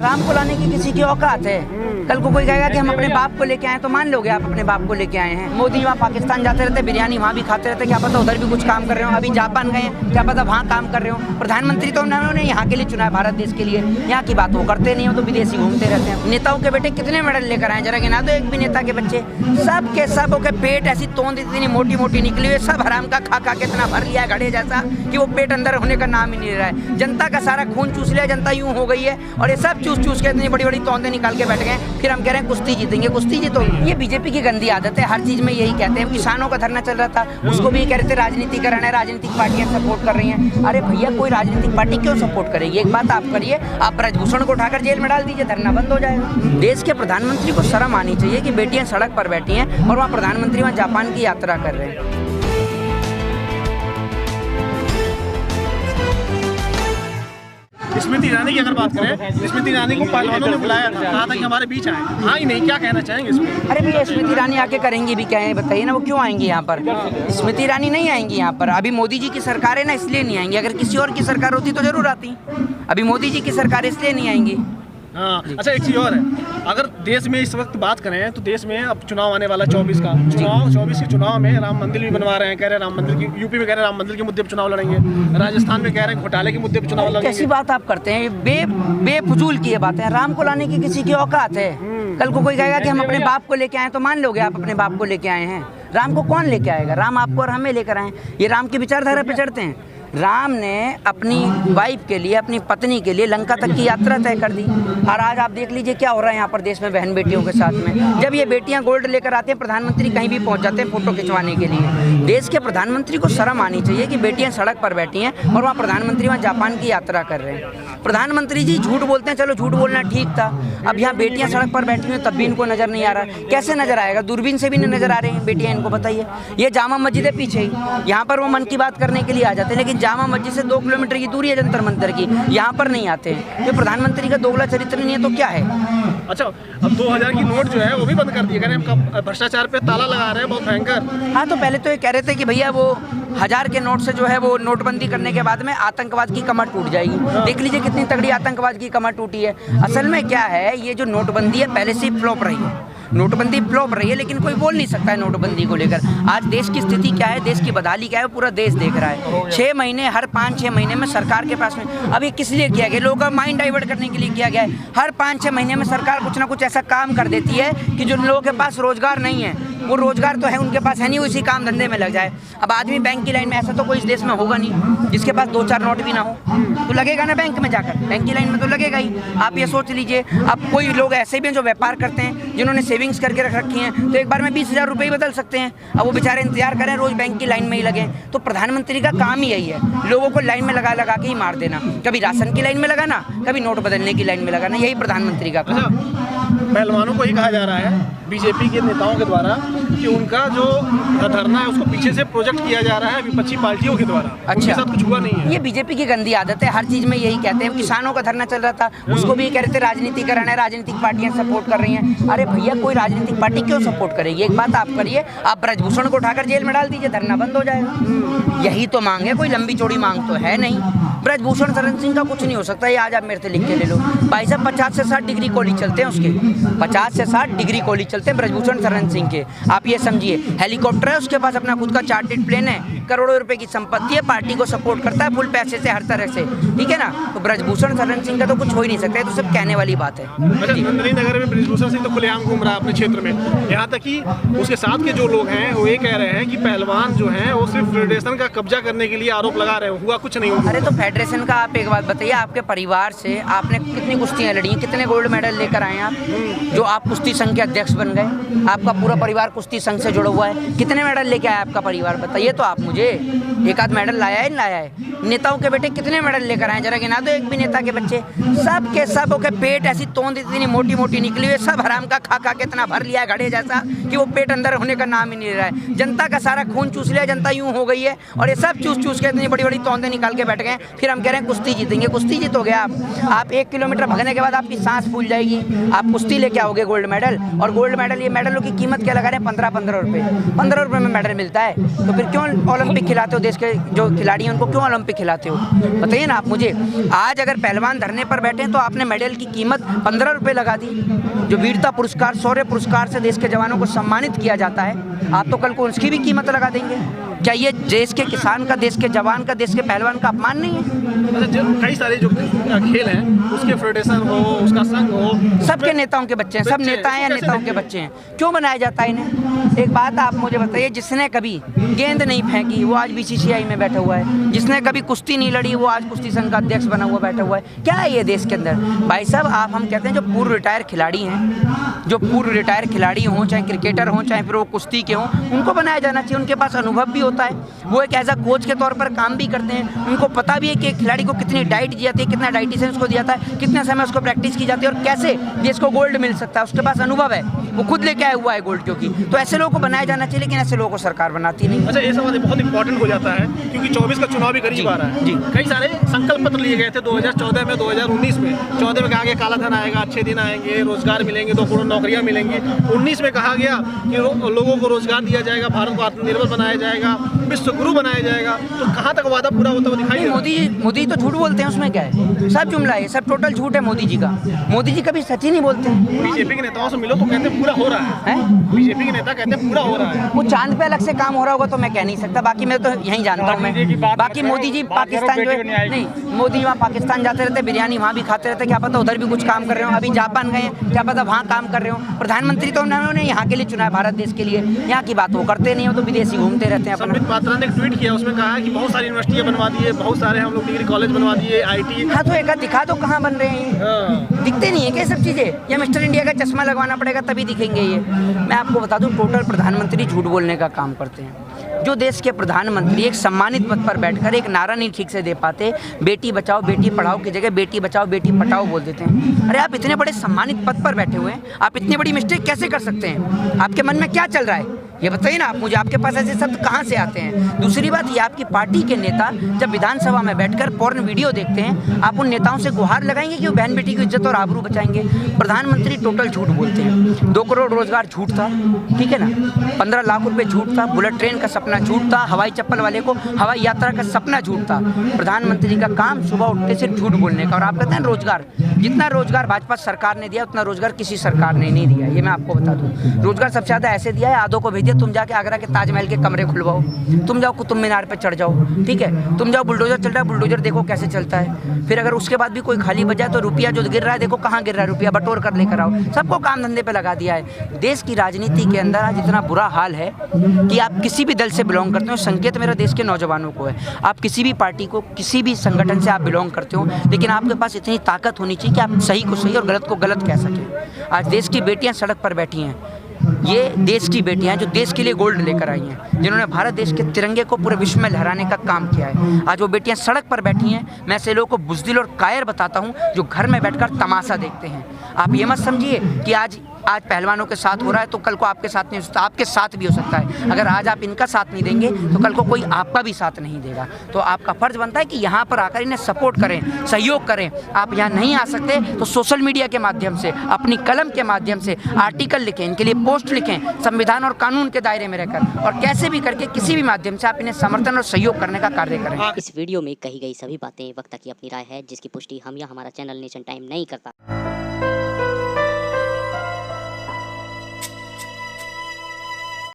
राम को लाने की किसी की औकात है? कल को कोई कहेगा कि हम अपने बाप को लेके आए तो मान लोगे आप अपने बाप को लेके आए हैं? मोदी वहाँ पाकिस्तान जाते रहते, बिरयानी वहाँ भी खाते रहते, क्या पता उधर भी कुछ काम कर रहे हो। अभी जापान गए, क्या पता वहाँ काम कर रहे हो। प्रधानमंत्री तो उन्होंने यहाँ के लिए चुना है, भारत देश के लिए। यहाँ की बात वो करते नहीं हो तो विदेशी घूमते रहते हैं। नेताओं के बेटे कितने मेडल लेकर आए जरा गिना दो एक भी नेता के बच्चे। सब के सब के पेट ऐसी तोंद इतनी मोटी मोटी निकली हुई, सब हराम का खा के इतना भर लिया है घड़े जैसा कि वो पेट अंदर होने का नाम ही नहीं ले रहा है। जनता का सारा खून चूस लिया, जनता यूं हो गई है और ये सब चूस के इतनी बड़ी बड़ी तोंदे निकाल के बैठ गए। फिर हम कह रहे हैं कुश्ती जीतेंगे, कुश्ती जीतोगे। ये बीजेपी की गंदी आदत है, हर चीज में यही कहते हैं। किसानों का धरना चल रहा था, उसको भी कह रहे थे राजनीतिकरण है, राजनीतिक पार्टियां सपोर्ट कर रही हैं। अरे भैया कोई राजनीतिक पार्टी क्यों सपोर्ट करेगी? एक बात आप करिए, आप ब्रजभूषण को उठाकर जेल में डाल दीजिए, धरना बंद हो जाएगा। देश के प्रधानमंत्री को शर्म आनी चाहिए कि बेटियां सड़क पर बैठी हैं और वहाँ प्रधानमंत्री वहाँ जापान की यात्रा कर रहे हैं। स्मृति ईरानी की अगर बात करें, स्मृति ईरानी को पहलवानों ने बुलाया था, कहा था कि हमारे बीच आए, हाँ ही नहीं, क्या कहना चाहेंगे इसमें? अरे भैया स्मृति ईरानी आके करेंगी भी क्या है बताइए ना, वो क्यों आएंगी यहाँ पर? स्मृति ईरानी नहीं आएंगी यहाँ पर। अभी मोदी जी की सरकार है ना, इसलिए नहीं आएंगी। अगर किसी और की सरकार होती तो जरूर आती। अभी मोदी जी की सरकार इसलिए नहीं आएंगी। हाँ, अच्छा एक चीज़ और है, अगर देश में इस वक्त बात करें तो देश में अब चुनाव आने वाला 24 का चुनाव, 24 के चुनाव में राम मंदिर भी बनवा रहे हैं, कह रहे हैं राम मंदिर की, यूपी में कह रहे हैं राम मंदिर के मुद्दे पर चुनाव लड़ेंगे, राजस्थान में कह रहे हैं घोटाले के मुद्दे पर चुनाव लड़ेंगे। कैसी बात आप करते हैं? बेफजूल की ये बातें हैं। राम को लाने की किसी की औकात है? कल को कोई कहेगा कि हम अपने बाप को लेके आए तो मान लोगे आप अपने बाप को लेके आए हैं? राम को कौन लेके आएगा? राम आपको और हमें लेकर आए। ये राम की विचारधारा पे चढ़ते हैं। राम ने अपनी वाइफ के लिए, अपनी पत्नी के लिए लंका तक की यात्रा तय कर दी। और आज आप देख लीजिए क्या हो रहा है यहाँ पर देश में बहन बेटियों के साथ में। जब ये बेटियाँ गोल्ड लेकर आती हैं, प्रधानमंत्री कहीं भी पहुँच जाते हैं फोटो खिंचवाने के लिए। देश के प्रधानमंत्री को शर्म आनी चाहिए कि बेटियाँ सड़क पर बैठी हैं और वहाँ प्रधानमंत्री वहाँ जापान की यात्रा कर रहे हैं। प्रधानमंत्री जी झूठ बोलते हैं, चलो झूठ बोलना ठीक था। अब यहाँ बेटियाँ सड़क पर बैठी हुई तब भी इनको नजर नहीं आ रहा। कैसे नजर आएगा? दूरबीन से भी नहीं नजर आ रही हैं बेटियाँ, इनको बताइए। ये जामा मस्जिद है पीछे ही, यहाँ पर वो मन की बात करने के लिए आ जाते हैं, लेकिन जामा मस्जिद से 2 किलोमीटर की दूरी है जंतर मंतर की, यहाँ पर नहीं आते हैं। तो प्रधानमंत्री का दोगला चरित्र नहीं है तो क्या है? अच्छा, अब 2000 की नोट जो है वो भी बंद कर दिए, कह रहे हैं भ्रष्टाचार पे ताला लगा रहे हैं, बहुत भयंकर। हाँ, तो पहले तो ये कह रहे थे कि भैया वो 1000 के नोट से जो है वो नोटबंदी करने के बाद में आतंकवाद की कमर टूट जाएगी। देख लीजिए कितनी तगड़ी आतंकवाद की कमर टूटी है। असल में क्या है, ये जो नोटबंदी है पहले से ही फ्लॉप रही है। नोटबंदी फ्लॉप रही है, लेकिन कोई बोल नहीं सकता है नोटबंदी को लेकर। आज देश की स्थिति क्या है, देश की बदहाली क्या है, पूरा देश देख रहा है। 6 महीने, हर 5-6 महीने में सरकार के पास में, अब ये किस लिए किया गया? लोगों का माइंड डाइवर्ट करने के लिए किया गया है। हर 5-6 महीने में सरकार कुछ ना कुछ ऐसा काम कर देती है कि जो लोगों के पास रोजगार नहीं है, वो रोजगार तो है उनके पास है नहीं, उसी काम धंधे में लग जाए। अब आदमी बैंक की लाइन में, ऐसा तो कोई इस देश में होगा नहीं जिसके पास 2-4 नोट भी ना हो, तो लगेगा ना बैंक में जाकर, बैंक की लाइन में तो लगेगा ही। आप ये सोच लीजिए, अब कोई लोग ऐसे भी हैं जो व्यापार करते हैं, जिन्होंने सेविंग्स करके रख रखी हैं, तो एक बार में 20,000 रुपये ही बदल सकते हैं। अब वो बेचारे इंतजार करें, रोज बैंक की लाइन में ही लगे। तो प्रधानमंत्री का काम ही यही है, लोगों को लाइन में लगा लगा के ही मार देना। कभी राशन की लाइन में लगाना, कभी नोट बदलने की लाइन में लगाना, यही प्रधानमंत्री का काम। पहलवानों को ही कहा जा रहा है बीजेपी के नेताओं के द्वारा कि उनका जो धरना है उसको पीछे से प्रोजेक्ट किया जा रहा है विपक्षी पार्टियों के द्वारा। उनके साथ कुछ हुआ नहीं है। ये बीजेपी की गंदी आदत है, हर चीज में यही कहते हैं। किसानों का धरना चल रहा था, उसको भी कह रहे थे राजनीतिकरण है, राजनीतिक पार्टियां सपोर्ट कर रही हैं। अरे भैया कोई राजनीतिक पार्टी क्यों सपोर्ट करेगी? एक बात आप करिए, आप ब्रजभूषण को उठाकर जेल में डाल दीजिए, धरना बंद हो जाएगा। यही तो मांग है, कोई लंबी चौड़ी मांग तो है नहीं। ब्रजभूषण शरण सिंह का कुछ नहीं हो सकता, ये आज आप मेरे से लिख के ले लो। भाई साहब 50 से 60 डिग्री कॉलेज चलते हैं उसके, 50 से 60 डिग्री कॉलेज चलते हैं ब्रजभूषण शरण सिंह के। आप ये समझिए, हेलीकॉप्टर है उसके पास, अपना खुद का चार्टर्ड प्लेन है, करोड़ों रुपए की संपत्ति है, पार्टी को सपोर्ट करता है फुल पैसे से, हर तरह से, ठीक है ना। तो ब्रजभूषण शरण सिंह का तो कुछ हो ही नहीं सकता है, तो सब कहने वाली बात है। नंदनी नगर में ब्रजभूषण सिंह तो खुलेआम घूम रहा है अपने क्षेत्र में, यहाँ तक कि उसके साथ के जो लोग हैं वो ये कह रहे हैं कि पहलवान जो हैं वो सिर्फ फेडरेशन का कब्जा करने के लिए आरोप लगा रहे हैं, हुआ कुछ नहीं हुआ। अरे तो फेडरेशन का आप एक बात बताइए, आपके परिवार से आपने कितनी कुश्तियाँ लड़ी हैं, कितने गोल्ड मेडल लेकर आए हैं आप, जो आप कुश्ती संघ के अध्यक्ष बन गए? आपका पूरा परिवार कुश्ती संघ से जुड़ा हुआ है। कितने मेडल लेके आया आपका परिवार, बताइए तो आप मुझे। एक आध मेडल लाया है, नहीं लाया है? नेताओं के बेटे कितने मेडल लेकर आए जरा गिना दो एक भी नेता के बच्चे। सब के सब के पेट ऐसी तोंद इतनी मोटी मोटी निकली हुई, सब हराम का खा के इतना भर लिया है घड़े जैसा कि वो पेट अंदर होने का नाम ही नहीं ले रहा है। जनता का सारा खून चूस लिया, जनता यूं हो गई है और ये सब चूस के इतनी बड़ी बड़ी तोंदे निकाल के बैठ गए। फिर हम कह रहे हैं कुश्ती जीतेंगे, कुश्ती जीतोगे आप 1 किलोमीटर भगने के बाद आपकी सांस फूल जाएगी, आप कुश्ती लेके आओगे गोल्ड मेडल। और गोल्ड मेडल, ये मेडलों की कीमत क्या लगा रहे हैं? 15-15 रुपये, 15 रुपये में मेडल मिलता है, तो फिर क्यों ओलंपिक खिलाते हो देश के जो खिलाड़ी हैं उनको, क्यों ओलंपिक खिलाते हो? बताइए ना आप मुझे। आज अगर पहलवान धरने पर बैठे हैं तो आपने मेडल की कीमत 15 रुपये लगा दी। जो वीरता पुरस्कार, शौर्य पुरस्कार से देश के जवानों को सम्मानित किया जाता है, आप तो कल को उसकी भी कीमत लगा देंगे। क्या ये देश के किसान का, देश के जवान का, देश के पहलवान का अपमान नहीं है? अच्छा, कई सारे जो खेल हैं उसके फेडरेशन हो, उसका संघ हो, सबके नेताओं के बच्चे हैं, सब नेता हैं या नेताओं के बच्चे हैं, क्यों बनाया जाता है इन्हें? एक बात आप मुझे बताइए, जिसने कभी गेंद नहीं फेंकी वो आज बीसीसीआई में बैठा हुआ है, जिसने कभी कुश्ती नहीं लड़ी वो आज कुश्ती संघ का अध्यक्ष बना हुआ बैठा हुआ है। क्या है ये देश के अंदर? भाई साहब, आप हम कहते हैं जो पूर्व रिटायर खिलाड़ी हैं, जो पूर्व रिटायर खिलाड़ी हों, चाहे क्रिकेटर हों, चाहे फिर वो कुश्ती के हों, उनको बनाया जाना चाहिए। उनके पास अनुभव भी होता है, वो एक एज अ कोच के तौर पर काम भी करते हैं, उनको पता भी है कि खिलाड़ी को कितनी डाइट दी जाती है, कितना डाइटिशियन उसको दिया जाता है, कितने समय उसको प्रैक्टिस की जाती है और कैसे देश को गोल्ड मिल सकता है। उसके पास अनुभव है, वो खुद लेके आया हुआ है गोल्ड, क्योंकि तो ऐसे लोगों को बनाया जाना चाहिए, लेकिन ऐसे लोगों को सरकार बनाती नहीं। अच्छा, ये सवाल बहुत इंपॉर्टेंट हो जाता है क्योंकि 24 का चुनाव भी करीब आ रहा है। जी। कई सारे संकल्प पत्र लिए गए थे 2014 में, 2019 में। 14 में कहा गया काला धन आएगा, अच्छे दिन आएंगे, रोजगार मिलेंगे, 2 करोड़ नौकरियां मिलेंगी। 19 में कहा गया कि लोगों को रोजगार दिया जाएगा, भारत को आत्मनिर्भर बनाया जाएगा, विश्व गुरु बनाया जाएगा। तो कहाँ तक वादा पूरा होता हुआ दिखाई दे रहा है? मोदी तो झूठ बोलते हैं, उसमें क्या है? सब जुमला है, सब टोटल झूठ है मोदी जी का। मोदी जी कभी सच ही नहीं बोलते हैं। बीजेपी के नेताओं से मिलो तो कहते हैं पूरा हो रहा है। बीजेपी के नेता कहते हैं पूरा हो रहा है। वो चांद पे अलग से काम हो रहा होगा तो मैं कह नहीं सकता, बाकी मैं तो यही जानता हूँ। मैं बाकी मोदी जी पाकिस्तान जो है, नहीं, मोदी वहाँ पाकिस्तान जाते रहते, बिरयानी वहाँ भी खाते रहते, क्या पता उधर भी कुछ काम कर रहे हो। अभी जापान गए, क्या पता वहाँ काम कर रहे हो। प्रधानमंत्री तो उन्होंने यहाँ के लिए चुना है, भारत देश के लिए। यहाँ की बात वो करते नहीं हो तो विदेशी घूमते रहते हैं। संबित पात्रा ने एक ट्वीट किया, उसमें कहा कि बहुत सारी यूनिवर्सिटियां बनवा दी है, बहुत सारे हम लोग डिग्री कॉलेज बनवा दिए, IT। हाँ, तो एक दिखा दो कहाँ बन रहे हैं। दिखते नहीं है क्या सब चीज़ें? या मिस्टर इंडिया का चश्मा लगवाना पड़ेगा तभी दिखेंगे ये? मैं आपको बता दूं, टोटल प्रधानमंत्री झूठ बोलने का काम करते हैं। जो देश के प्रधानमंत्री एक सम्मानित पद पर बैठकर एक नारा नहीं ठीक से दे पाते, बेटी बचाओ बेटी पढ़ाओ की जगह बेटी बचाओ बेटी पढ़ाओ बोल देते हैं। अरे आप इतने बड़े सम्मानित पद पर बैठे हुए हैं, आप इतनी बड़ी मिस्टेक कैसे कर सकते हैं? आपके मन में क्या चल रहा है ये बताइए ना आप मुझे। आपके पास ऐसे शब्द कहाँ से आते हैं? दूसरी बात, ये आपकी पार्टी के नेता जब विधानसभा में बैठकर पोर्न वीडियो देखते हैं, आप उन नेताओं से गुहार लगाएंगे कि वो बहन बेटी की इज्जत और आबरू बचाएंगे? प्रधानमंत्री टोटल झूठ बोलते हैं। 2 करोड़ रोजगार झूठ था, ठीक है ना, 15 लाख रुपए झूठ था, बुलेट ट्रेन का सपना झूठ था, हवाई चप्पल वाले को हवाई यात्रा का सपना झूठ था। प्रधानमंत्री का काम सुबह उठते से झूठ बोलने का। और आप कहते हैं रोजगार, जितना रोजगार भाजपा सरकार ने दिया उतना रोजगार किसी सरकार ने नहीं दिया। ये मैं आपको बता दूं, रोजगार सबसे ज़्यादा ऐसे दिया है, आधों को भेजिए तुम जाके आगरा के ताजमहल के कमरे खुलवाओ, तुम जाओ कुतुब मीनार पे चढ़ जाओ, ठीक है, तुम जाओ बुलडोजर चल रहा है, बुलडोजर देखो कैसे चलता है। फिर अगर उसके बाद भी कोई खाली बचा तो रुपया जो गिर रहा है देखो कहाँ गिर रहा है, रुपया बटोर कर लेकर आओ। सबको काम धंधे पे लगा दिया है। देश की राजनीति के अंदर आज इतना बुरा हाल है कि आप किसी भी दल से बिलोंग करते हो, संकेत मेरा देश के नौजवानों को है, आप किसी भी पार्टी को, किसी भी संगठन से आप बिलोंग करते हो, लेकिन आपके पास इतनी ताकत होनी चाहिए कि आप सही को सही और गलत को गलत कह सकें। आज देश की बेटियां सड़क पर बैठी हैं, ये देश की बेटियां हैं जो देश के लिए गोल्ड लेकर आई हैं, जिन्होंने भारत देश के तिरंगे को पूरे विश्व में लहराने का काम किया है। आज वो बेटियां सड़क पर बैठी हैं। मैं ऐसे लोगों को बुज़दिल और कायर बताता हूं जो घर में बैठकर तमाशा देखते हैं। आप ये मत समझिए कि आज पहलवानों के साथ हो रहा है तो कल को आपके साथ नहीं हो सकता, आपके साथ भी हो सकता है। अगर आज आप इनका साथ नहीं देंगे तो कल को कोई आपका भी साथ नहीं देगा। तो आपका फर्ज बनता है कि यहाँ पर आकर इन्हें सपोर्ट करें, सहयोग करें। आप यहाँ नहीं आ सकते तो सोशल मीडिया के माध्यम से, अपनी कलम के माध्यम से आर्टिकल लिखें, इनके लिए पोस्ट लिखें, संविधान और कानून के दायरे में रहकर, और कैसे भी करके किसी भी माध्यम से आप इन्हें समर्थन और सहयोग करने का कार्य करें। इस वीडियो में कही गई सभी बातें वक्ता की अपनी राय है, जिसकी पुष्टि हम या हमारा चैनल नेशन टाइम नहीं करता।